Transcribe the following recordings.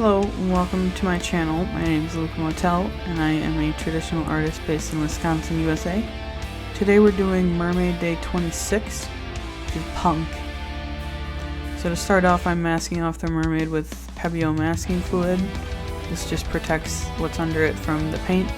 Hello and welcome to my channel. My name is Luca Motel and I am a traditional artist based in Wisconsin, USA. Today we're doing MerMay Day 26, which is punk. So to start off, I'm masking off the mermaid with Pebeo masking fluid. This just protects what's under it from the paint.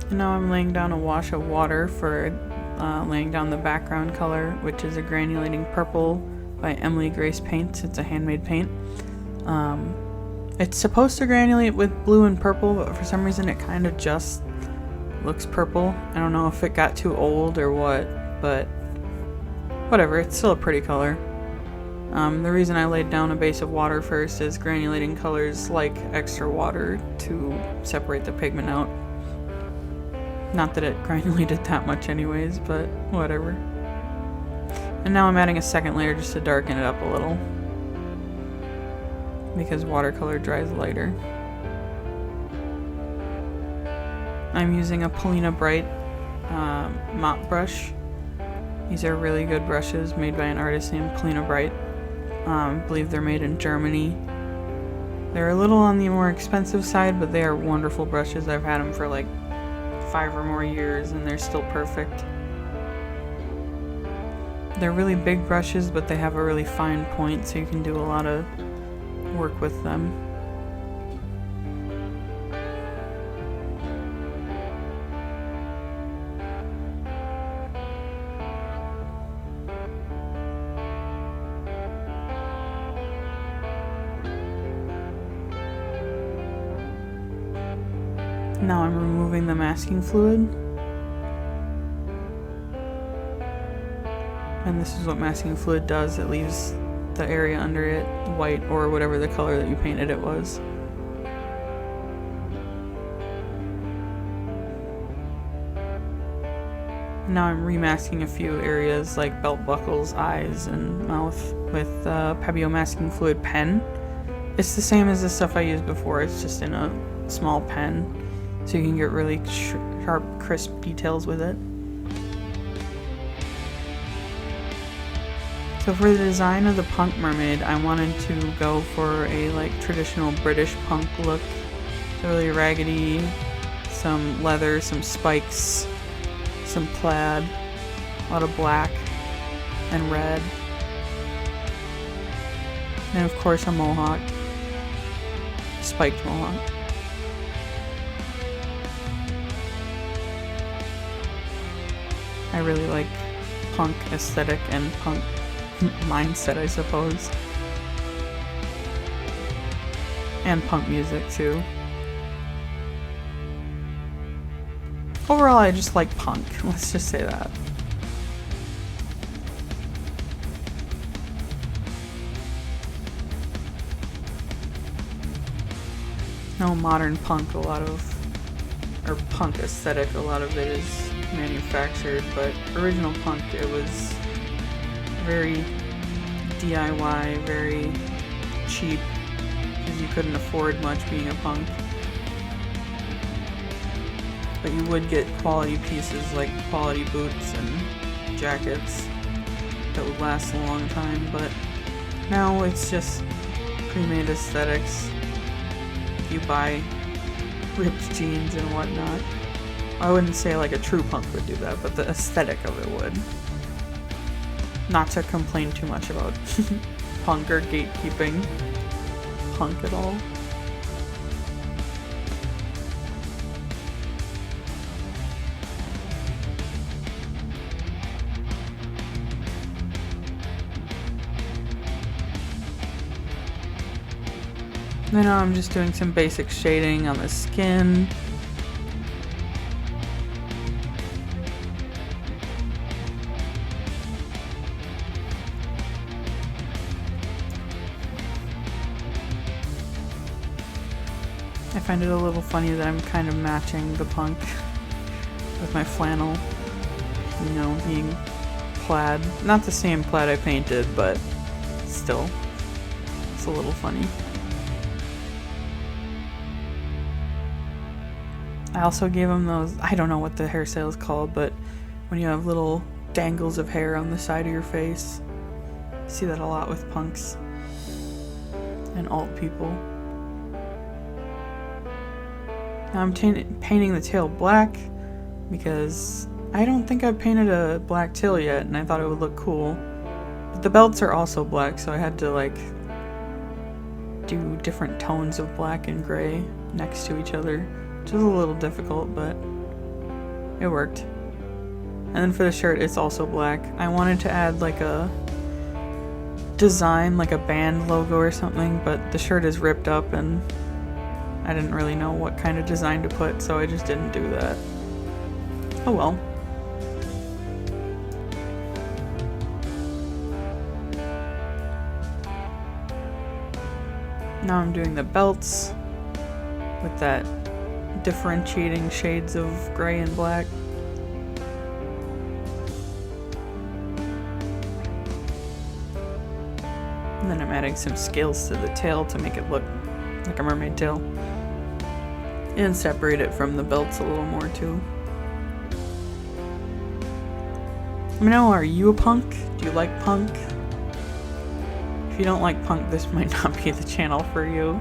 And now I'm laying down a wash of water for laying down the background color, which is a granulating purple by Emily Grace Paints. It's a handmade paint. It's supposed to granulate with blue and purple, but for some reason it kind of just looks purple. I don't know if it got too old or what, but whatever, it's still a pretty color. The reason I laid down a base of water first is granulating colors like extra water to separate the pigment out. Not that it granulated that much anyways, but whatever. And now I'm adding a second layer just to darken it up a little, because watercolor dries lighter. I'm using a Polina Bright mop brush. These are really good brushes made by an artist named Polina Bright. I believe they're made in Germany. They're a little on the more expensive side, but they are wonderful brushes. I've had them for like 5 or more years and they're still perfect. They're really big brushes, but they have a really fine point, so you can do a lot of work with them. Now I'm removing the masking fluid. And this is what masking fluid does. It leaves the area under it white, or whatever the color that you painted it was. Now I'm remasking a few areas like belt buckles, eyes, and mouth with Pebeo masking fluid pen. It's the same as the stuff I used before, it's just in a small pen, so you can get really sharp, crisp details with it. So for the design of the punk mermaid, I wanted to go for a traditional British punk look. So really raggedy, some leather, some spikes, some plaid, a lot of black and red, and of course a mohawk, spiked mohawk. I really like punk aesthetic and punk mindset, I suppose. And punk music too. Overall, I just like punk. Let's just say that. No, modern punk, or punk aesthetic, a lot of it is manufactured, but original punk, it was very DIY, very cheap, because you couldn't afford much being a punk. But you would get quality pieces like quality boots and jackets that would last a long time, but now it's just pre-made aesthetics. You buy ripped jeans and whatnot. I wouldn't say like a true punk would do that, but the aesthetic of it would. Not to complain too much about punk or gatekeeping punk at all. And now I'm just doing some basic shading on the skin. I find it a little funny that I'm kind of matching the punk with my flannel, you know, being plaid. Not the same plaid I painted, but still, it's a little funny. I also gave him those, I don't know what the hairstyle is called, but when you have little dangles of hair on the side of your face. I see that a lot with punks and alt people. Now I'm painting the tail black because I don't think I've painted a black tail yet, and I thought it would look cool. But the belts are also black, so I had to like do different tones of black and gray next to each other, which was a little difficult, but it worked. And then for the shirt, it's also black. I wanted to add like a design, like a band logo or something, but the shirt is ripped up and I didn't really know what kind of design to put, so I just didn't do that. Oh well. Now I'm doing the belts with that differentiating shades of gray and black. And then I'm adding some scales to the tail to make it look like a mermaid tail. And separate it from the belts a little more too. Let me know, are you a punk? Do you like punk? If you don't like punk, this might not be the channel for you.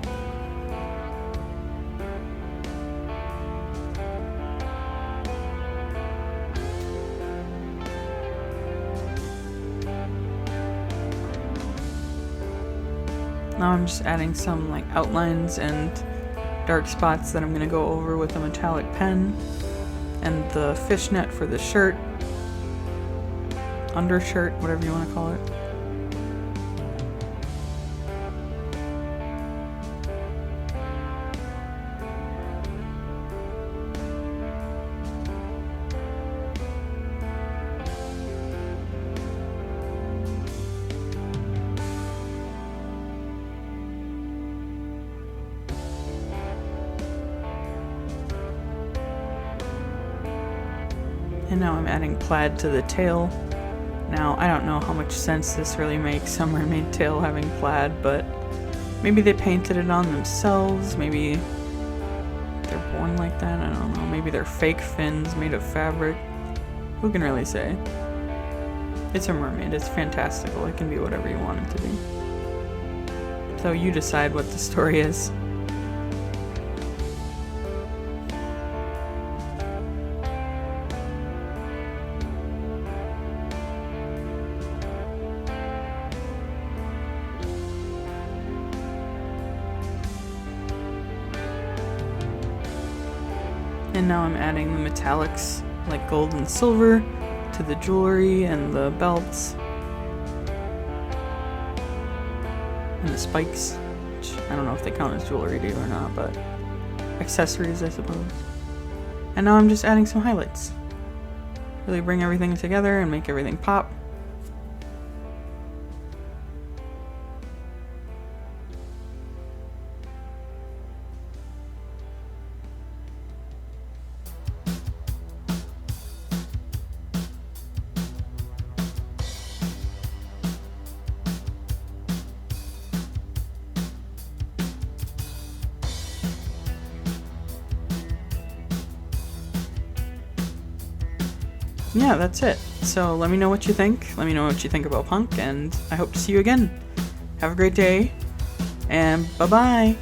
Now I'm just adding some like outlines and dark spots that I'm going to go over with a metallic pen, and the fishnet for the shirt, undershirt, whatever you want to call it. And now I'm adding plaid to the tail. Now, I don't know how much sense this really makes, a mermaid tail having plaid, but maybe they painted it on themselves, maybe they're born like that, I don't know. Maybe they're fake fins made of fabric. Who can really say? It's a mermaid, it's fantastical, it can be whatever you want it to be. So you decide what the story is. And now I'm adding the metallics, like gold and silver, to the jewelry and the belts. And the spikes, which I don't know if they count as jewelry to you or not, but accessories, I suppose. And now I'm just adding some highlights. Really bring everything together and make everything pop. Yeah, that's it. So let me know what you think. Let me know what you think about punk, and I hope to see you again. Have a great day, and bye-bye.